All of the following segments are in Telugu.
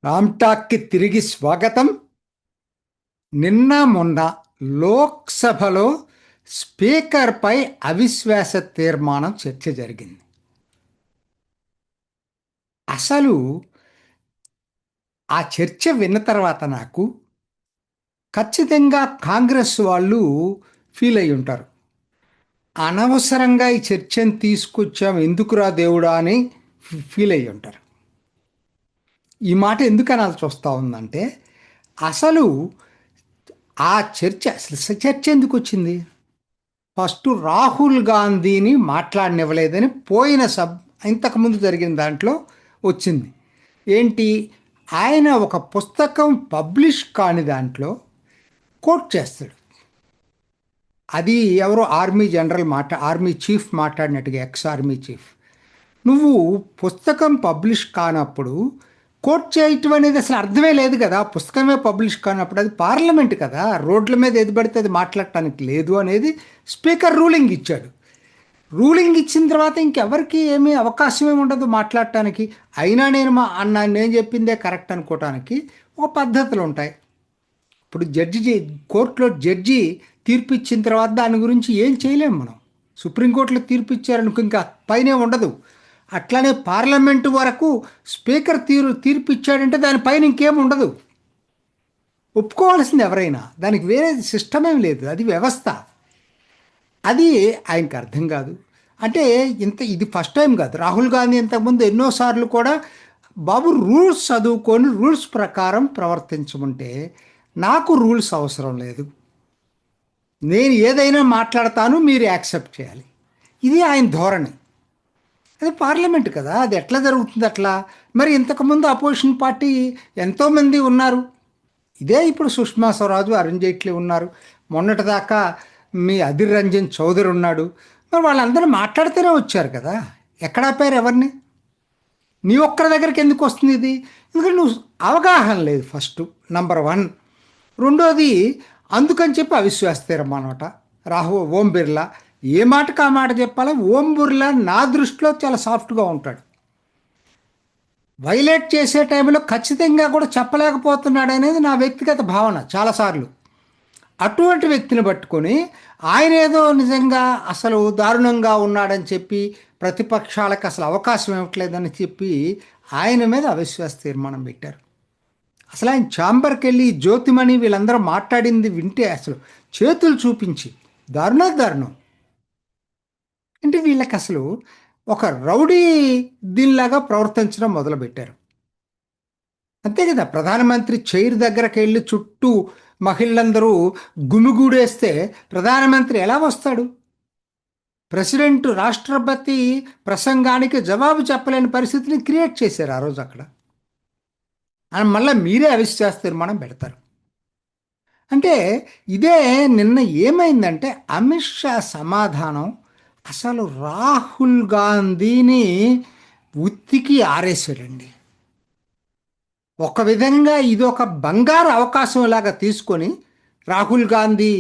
రామ్టాక్కి తిరిగి స్వాగతం. నిన్న మొన్న లోక్సభలో స్పీకర్పై అవిశ్వాస తీర్మానం చర్చ జరిగింది. అసలు ఆ చర్చ విన్న తర్వాత నాకు ఖచ్చితంగా కాంగ్రెస్ వాళ్ళు ఫీల్ అయి ఉంటారు. అనవసరంగా ఈ చర్చను తీసుకొచ్చాం, ఎందుకురా దేవుడా అని ఫీల్ అయి ఉంటారు. ఈ మాట ఎందుకు అనాల్సి వస్తూ ఉందంటే, అసలు ఆ చర్చ ఎందుకు వచ్చింది? ఫస్ట్ రాహుల్ గాంధీని మాట్లాడనివ్వలేదని ఇంతకుముందు జరిగిన దాంట్లో వచ్చింది. ఏంటి, ఆయన ఒక పుస్తకం పబ్లిష్ కాని దాంట్లో కోట్ చేస్తాడు. అది ఎవరో ఆర్మీ చీఫ్ మాట్లాడినట్టుగా, ఎక్స్ ఆర్మీ చీఫ్. నువ్వు పుస్తకం పబ్లిష్ కానప్పుడు కోట్ చేయటం అనేది అసలు అర్థమే లేదు కదా. పుస్తకమే పబ్లిష్ కానప్పుడు అది పార్లమెంట్ కదా, రోడ్ల మీద ఏది పడితే అది మాట్లాడటానికి లేదు అనేది స్పీకర్ రూలింగ్ ఇచ్చాడు. రూలింగ్ ఇచ్చిన తర్వాత ఇంకెవరికి ఏమీ అవకాశం ఏమి ఉండదు మాట్లాడటానికి. అయినా నేను చెప్పిందే కరెక్ట్ అనుకోవటానికి ఒక పద్ధతులు ఉంటాయి. ఇప్పుడు కోర్టులో జడ్జి తీర్పు ఇచ్చిన తర్వాత దాని గురించి ఏం చేయలేము మనం. సుప్రీంకోర్టులో తీర్పు ఇచ్చారనుకో ఇంకా పైనే ఉండదు. అట్లానే పార్లమెంటు వరకు స్పీకర్ తీర్పు ఇచ్చాడంటే దానిపైన ఇంకేం ఉండదు. ఒప్పుకోవాల్సింది ఎవరైనా, దానికి వేరే సిస్టమ్ ఏం లేదు, అది వ్యవస్థ. అది ఆయనకు అర్థం కాదు. అంటే ఇది ఫస్ట్ టైం కాదు. రాహుల్ గాంధీ ఇంతకుముందు ఎన్నోసార్లు కూడా బాబు రూల్స్ చదువుకొని రూల్స్ ప్రకారం ప్రవర్తించమంటే, నాకు రూల్స్ అవసరం లేదు, నేను ఏదైనా మాట్లాడతాను, మీరు యాక్సెప్ట్ చేయాలి, ఇది ఆయన ధోరణి. అది పార్లమెంట్ కదా, అది ఎట్లా జరుగుతుంది అట్లా? మరి ఇంతకుముందు అపోజిషన్ పార్టీ ఎంతోమంది ఉన్నారు. ఇదే ఇప్పుడు సుష్మా స్వరాజ్, అరుణ్ జైట్లీ ఉన్నారు. మొన్నటిదాకా మీ అధీర్ రంజన్ చౌదరి ఉన్నాడు. మరి వాళ్ళందరూ మాట్లాడితేనే వచ్చారు కదా, ఎక్కడ ఆపారు ఎవరిని? నీ ఒక్కరి దగ్గరికి ఎందుకు వస్తుంది ఇది? ఎందుకంటే నువ్వు అవగాహన లేదు ఫస్ట్, నంబర్ 1. రెండోది, అందుకని చెప్పి అవిశ్వాస తీర్మానం అట. ఓం బిర్లా ఏ మాటకు ఆ మాట చెప్పాలా. ఓం బిర్లా నా దృష్టిలో చాలా సాఫ్ట్గా ఉంటాడు. వైలేట్ చేసే టైంలో ఖచ్చితంగా కూడా చెప్పలేకపోతున్నాడు అనేది నా వ్యక్తిగత భావన చాలాసార్లు. అటువంటి వ్యక్తిని పట్టుకొని ఆయన ఏదో నిజంగా అసలు దారుణంగా ఉన్నాడని చెప్పి ప్రతిపక్షాలకు అసలు అవకాశం ఇవ్వట్లేదని చెప్పి ఆయన మీద అవిశ్వాస తీర్మానం పెట్టారు. అసలు ఆయన ఛాంబర్కి వెళ్ళి జ్యోతిమణి వీళ్ళందరూ మాట్లాడింది వింటే అసలు చేతులు చూపించి దారుణం. అంటే వీళ్ళకి అసలు ఒక రౌడీ దీనిలాగా ప్రవర్తించడం మొదలుపెట్టారు. అంతే కదా, ప్రధానమంత్రి చైర్ దగ్గరకు వెళ్ళి చుట్టూ మహిళలందరూ గుమిగూడేస్తే ప్రధానమంత్రి ఎలా వస్తాడు? ప్రెసిడెంట్ రాష్ట్రపతి ప్రసంగానికి జవాబు చెప్పలేని పరిస్థితిని క్రియేట్ చేశారు ఆ రోజు అక్కడ. మళ్ళీ మీరే అవిశ్వాస తీర్మానం పెడతారు. అంటే ఇదే నిన్న ఏమైందంటే, అమిత్ షా సమాధానం అసలు రాహుల్ గాంధీని ఉత్తికి ఆరేసాడండి. ఒక విధంగా ఇది ఒక బంగారు అవకాశం లాగా తీసుకొని రాహుల్ గాంధీ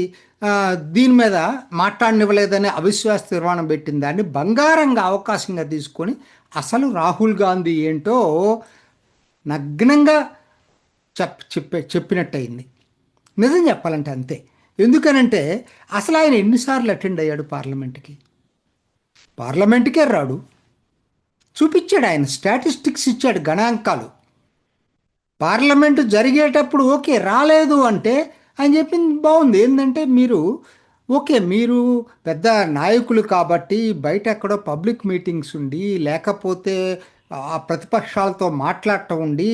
దీని మీద మాట్లాడనివ్వలేదని అవిశ్వాస తీర్మానం పెట్టిన దాన్ని బంగారంగా అవకాశంగా తీసుకొని అసలు రాహుల్ గాంధీ ఏంటో నగ్నంగా చెప్పినట్టయింది. నిజం చెప్పాలంటే అంతే. ఎందుకనంటే అసలు ఆయన ఎన్నిసార్లు అటెండ్ అయ్యాడు పార్లమెంట్కే రాడు. చూపించాడు, ఆయన స్టాటిస్టిక్స్ ఇచ్చాడు, గణాంకాలు. పార్లమెంటు జరిగేటప్పుడు ఓకే రాలేదు అంటే ఆయన చెప్పింది బాగుంది. ఏంటంటే మీరు పెద్ద నాయకులు కాబట్టి బయట ఎక్కడో పబ్లిక్ మీటింగ్స్ ఉండి, లేకపోతే ఆ ప్రతిపక్షాలతో మాట్లాడటం ఉండి,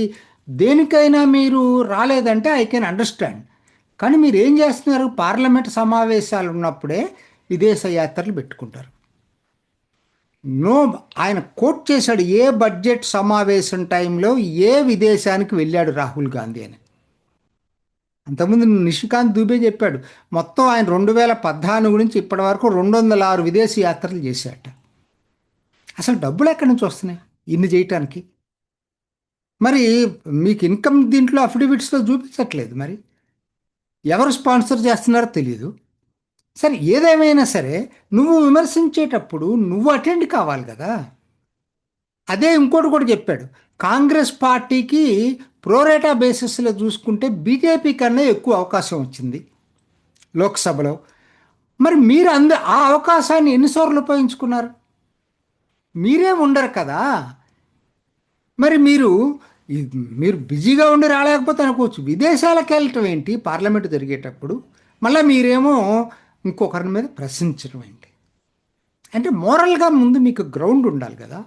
దేనికైనా మీరు రాలేదంటే ఐ కెన్ అండర్స్టాండ్. కానీ మీరు ఏం చేస్తున్నారు? పార్లమెంట్ సమావేశాలు ఉన్నప్పుడే విదేశ యాత్రలు పెట్టుకుంటారు. ఆయన కోట్ చేశాడు, ఏ బడ్జెట్ సమావేశం టైంలో ఏ విదేశానికి వెళ్ళాడు రాహుల్ గాంధీ అని. అంతకుముందు నిషికాంత్ దుబే చెప్పాడు, మొత్తం ఆయన 2014 నుంచి ఇప్పటి వరకు 206 విదేశీ యాత్రలు చేశాట. అసలు డబ్బులు ఎక్కడి నుంచి వస్తున్నాయి ఇన్ని చేయటానికి? మరి మీకు ఇన్కమ్ దీంట్లో అఫిడవిట్స్లో చూపించట్లేదు. మరి ఎవరు స్పాన్సర్ చేస్తున్నారో తెలియదు. సరే, ఏదేమైనా సరే నువ్వు విమర్శించేటప్పుడు నువ్వు అటెండ్ కావాలి కదా. అదే ఇంకోటి కూడా చెప్పాడు, కాంగ్రెస్ పార్టీకి ప్రోరేటా బేసిస్లో చూసుకుంటే బీజేపీ కన్నా ఎక్కువ అవకాశం వచ్చింది లోక్సభలో. మరి మీరు ఆ అవకాశాన్ని ఎన్నిసార్లు ఉపయోగించుకున్నారు? మీరే ఉండరు కదా. మరి మీరు బిజీగా ఉండి రాలేకపోతే అనుకోవచ్చు, విదేశాలకు వెళ్ళటం ఏంటి పార్లమెంటు జరిగేటప్పుడు? మళ్ళీ మీరేమో ఇంకొకరి మీద ప్రశ్నించడం ఏంటి? అంటే మోరల్గా ముందు మీకు గ్రౌండ్ ఉండాలి కదా.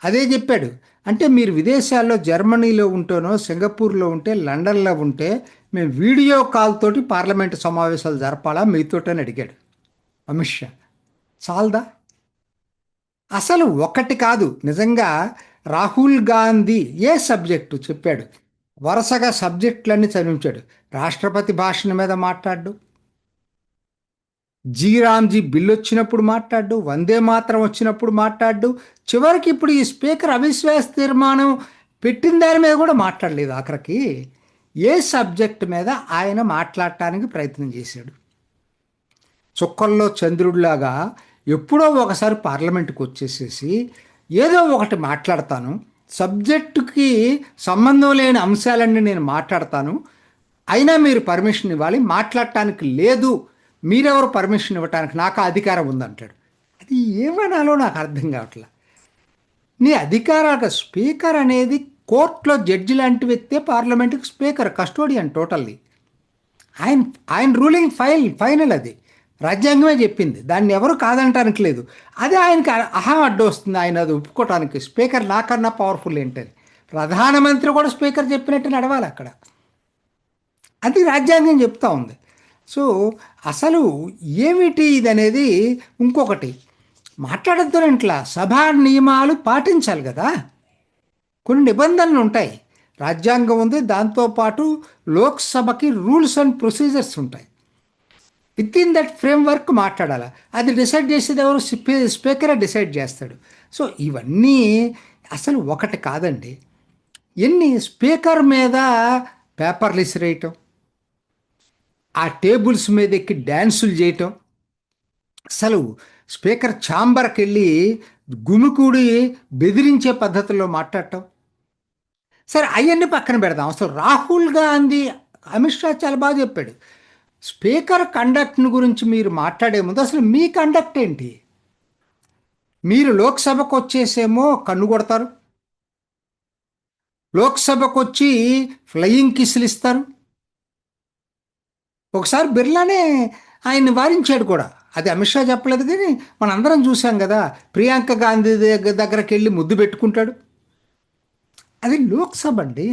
అదే చెప్పాడు. అంటే మీరు విదేశాల్లో జర్మనీలో ఉంటేనో, సింగపూర్లో ఉంటే, లండన్లో ఉంటే మేము వీడియో కాల్ తోటి పార్లమెంటు సమావేశాలు జరపాలా మీతోటని అడిగాడు అమిత్ షా. చాలదా? అసలు ఒకటి కాదు, నిజంగా రాహుల్ గాంధీ ఏ సబ్జెక్టు చెప్పాడు, వరుసగా సబ్జెక్టులన్నీ చదివించాడు. రాష్ట్రపతి భాషణ మీద మాట్లాడు, జీరామ్జీ బిల్లు వచ్చినప్పుడు మాట్లాడు, వందే మాత్రం వచ్చినప్పుడు మాట్లాడు, చివరికి ఇప్పుడు ఈ స్పీకర్ అవిశ్వాస తీర్మానం పెట్టిన దాని మీద కూడా మాట్లాడలేదు. ఆఖరికి ఏ సబ్జెక్ట్ మీద ఆయన మాట్లాడటానికి ప్రయత్నం చేశాడు? చుక్కల్లో చంద్రుడిలాగా ఎప్పుడో ఒకసారి పార్లమెంటుకు వచ్చేసేసి ఏదో ఒకటి మాట్లాడతాను, సబ్జెక్టుకి సంబంధం లేని అంశాలన్నీ నేను మాట్లాడతాను, అయినా మీరు పర్మిషన్ ఇవ్వాలి, మాట్లాడటానికి లేదు, మీరెవరు పర్మిషన్ ఇవ్వటానికి, నాకు అధికారం ఉందంటాడు. అది ఏమనాలో నాకు అర్థం కావట్లా. నీ అధికారాలు, స్పీకర్ అనేది కోర్టులో జడ్జి లాంటి వ్యక్తే పార్లమెంటుకి స్పీకర్, కస్టోడియన్ టోటల్లీ. ఆయన ఆయన రూలింగ్ ఫైనల్, అది రాజ్యాంగమే చెప్పింది, దాన్ని ఎవరు కాదంటానికి లేదు. అదే ఆయనకి అడ్డు వస్తుంది, ఆయన అది ఒప్పుకోవటానికి. స్పీకర్ నాకన్నా పవర్ఫుల్ ఏంటని. ప్రధానమంత్రి కూడా స్పీకర్ చెప్పినట్టు నడవాలి అక్కడ, అది రాజ్యాంగం చెప్తా ఉంది. సో అసలు ఏమిటి ఇది అనేది. ఇంకొకటి మాట్లాడద్దు ఇంట్లో, సభా నియమాలు పాటించాలి కదా, కొన్ని నిబంధనలు ఉంటాయి, రాజ్యాంగం ఉంది, దాంతోపాటు లోక్సభకి రూల్స్ అండ్ ప్రొసీజర్స్ ఉంటాయి. విత్ ఇన్ దట్ ఫ్రేమ్వర్క్ మాట్లాడాలి. అది డిసైడ్ చేసేది ఎవరు? స్పీకరే డిసైడ్ చేస్తాడు. సో ఇవన్నీ అసలు ఒకటి కాదండి. స్పీకర్ మీద పేపర్లు ఇసిరేయటం, ఆ టేబుల్స్ మీద ఎక్కి డ్యాన్సులు చేయటం, అసలు స్పీకర్ ఛాంబర్కి వెళ్ళి గుమికూడి బెదిరించే పద్ధతుల్లో మాట్లాడటం. సరే అవన్నీ పక్కన పెడదాం. అసలు రాహుల్ గాంధీ, అమిత్ షా చాలా బాగా చెప్పాడు. స్పీకర్ కండక్ట్ని గురించి మీరు మాట్లాడే ముందు అసలు మీ కండక్ట్ ఏంటి? మీరు లోక్సభకు వచ్చేసేమో కన్ను కొడతారు, లోక్సభకు వచ్చి ఫ్లయింగ్ కిస్సులు ఇస్తారు. ఒకసారి బిర్లానే ఆయన్ని వారించాడు కూడా, అది అమిత్ షా చెప్పలేదు కానీ మనందరం చూసాం కదా. ప్రియాంక గాంధీ దగ్గరికి వెళ్ళి ముద్దు పెట్టుకుంటాడు. అది లోక్సభ అండి.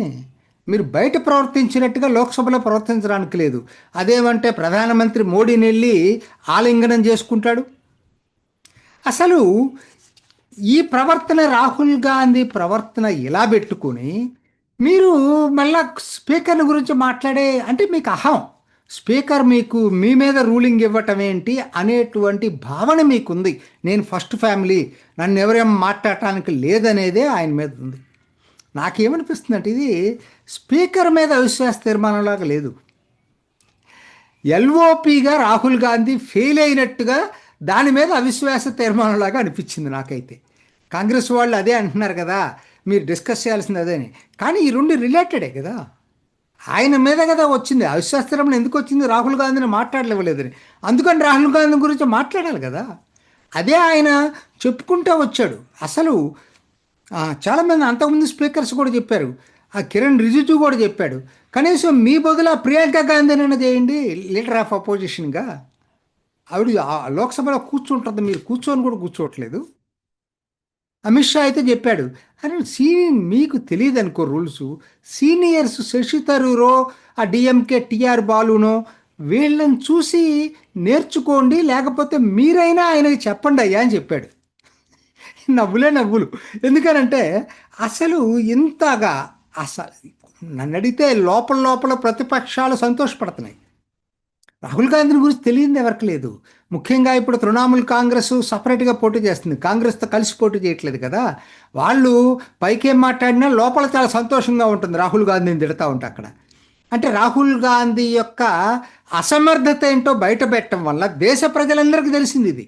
మీరు బయట ప్రవర్తించినట్టుగా లోక్సభలో ప్రవర్తించడానికి లేదు. అదేమంటే ప్రధానమంత్రి మోడీని వెళ్ళి ఆలింగనం చేసుకుంటాడు. అసలు ఈ ప్రవర్తన, రాహుల్ గాంధీ ప్రవర్తన ఇలా పెట్టుకుని మీరు మళ్ళా స్పీకర్ని గురించి మాట్లాడే, అంటే మీకు అహం, స్పీకర్ మీకు మీ మీద రూలింగ్ ఇవ్వటం ఏంటి అనేటువంటి భావన మీకుంది. నేను ఫస్ట్ ఫ్యామిలీ, నన్ను ఎవరేం మాట్లాడటానికి లేదనేదే ఆయన మీద ఉంది. నాకేమనిపిస్తుంది అంటే ఇది స్పీకర్ మీద అవిశ్వాస తీర్మానంలాగా లేదు, ఎల్ఓపిగా రాహుల్ గాంధీ ఫెయిల్ అయినట్టుగా దాని మీద అవిశ్వాస తీర్మానంలాగా అనిపించింది నాకైతే. కాంగ్రెస్ వాళ్ళు అదే అంటున్నారు కదా, మీరు డిస్కస్ చేయాల్సింది అదే అని. కానీ ఈ రెండు రిలేటెడే కదా, ఆయన మీద కదా వచ్చింది అవిశ్వాస తీర్మానం. ఎందుకు వచ్చింది? రాహుల్ గాంధీని మాట్లాడలేవలేదని. అందుకని రాహుల్ గాంధీ గురించి మాట్లాడాలి కదా. అదే ఆయన చెప్పుకుంటూ వచ్చాడు. అసలు చాలామంది అంతకుముందు స్పీకర్స్ కూడా చెప్పారు, ఆ కిరణ్ రిజిజు కూడా చెప్పాడు, కనీసం మీ బదులు ప్రియాంక గాంధీనైనా చేయండి లీడర్ ఆఫ్ అపోజిషన్గా. ఆవిడ లోక్సభలో కూర్చుంటుంది, మీరు కూర్చొని కూడా కూర్చోవట్లేదు. అమిత్ షా అయితే చెప్పాడు, అని మీకు తెలియదు అనుకో రూల్స్. సీనియర్స్ శశి తరూరో, ఆ డిఎంకే టిఆర్ బాలునో, వీళ్ళని చూసి నేర్చుకోండి, లేకపోతే మీరైనా ఆయనకి చెప్పండి అయ్యా అని చెప్పాడు. నవ్వులే నవ్వులు. ఎందుకనంటే అసలు ఇంతగా, అసలు నన్ను అడిగితే లోపల లోపల ప్రతిపక్షాలు సంతోషపడుతున్నాయి. రాహుల్ గాంధీని గురించి తెలియదు ఎవరికి లేదు. ముఖ్యంగా ఇప్పుడు తృణమూల్ కాంగ్రెస్ సపరేట్గా పోటీ చేస్తుంది, కాంగ్రెస్తో కలిసి పోటీ చేయట్లేదు కదా. వాళ్ళు పైకేం మాట్లాడినా లోపల చాలా సంతోషంగా ఉంటుంది రాహుల్ గాంధీని తిడతా ఉంటే అక్కడ. అంటే రాహుల్ గాంధీ యొక్క అసమర్థత ఏంటో బయట పెట్టడం వల్ల దేశ ప్రజలందరికీ తెలిసింది ఇది.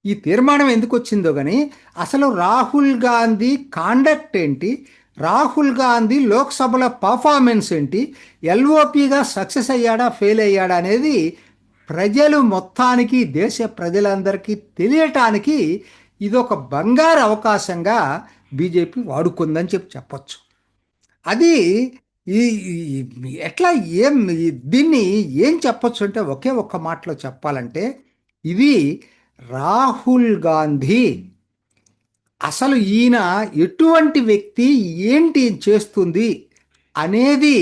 ఈ తీర్మానం ఎందుకు వచ్చిందో కానీ అసలు రాహుల్ గాంధీ కాండక్ట్ ఏంటి, రాహుల్ గాంధీ లోక్సభలో పర్ఫార్మెన్స్ ఏంటి, ఎల్ఓపిగా సక్సెస్ అయ్యాడా ఫెయిల్ అయ్యాడా అనేది ప్రజలు మొత్తానికి, దేశ ప్రజలందరికీ తెలియటానికి ఇదొక బంగారు అవకాశంగా బీజేపీ వాడుకుందని చెప్పొచ్చు. అది ఈ ఎట్లా దీన్ని ఏం చెప్పొచ్చు అంటే ఒకే ఒక్క మాటలో చెప్పాలంటే ఇది రాహుల్ గాంధీ అసలు ఈయన ఎటువంటి వ్యక్తి, ఏంటి చేస్తుంది అనేది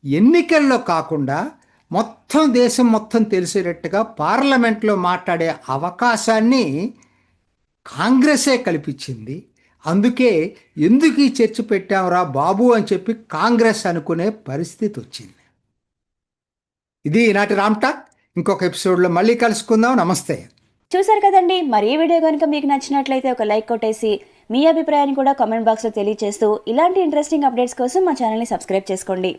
ఎన్నికల్లో కాకుండా మొత్తం దేశం మొత్తం తెలిసేటట్టుగా పార్లమెంట్లో మాట్లాడే అవకాశాన్ని కాంగ్రెసే కల్పించింది. అందుకే ఎందుకు ఈ చర్చ పెట్టావురా బాబు అని చెప్పి కాంగ్రెస్ అనుకునే పరిస్థితి వచ్చింది. ఇది ఈనాటి రామ్ టాక్. ఇంకొక ఎపిసోడ్లో మళ్ళీ కలుసుకుందాం. నమస్తే. చూసారు కదండి, మరి ఈ వీడియో కనుక మీకు నచ్చినట్లయితే ఒక లైక్ కొట్టేసి మీ అభిప్రాయాన్ని కూడా కామెంట్ బాక్స్లో తెలియజేస్తూ ఇలాంటి ఇంట్రెస్టింగ్ అప్డేట్స్ కోసం మా ఛానల్ని సబ్స్క్రైబ్ చేసుకోండి.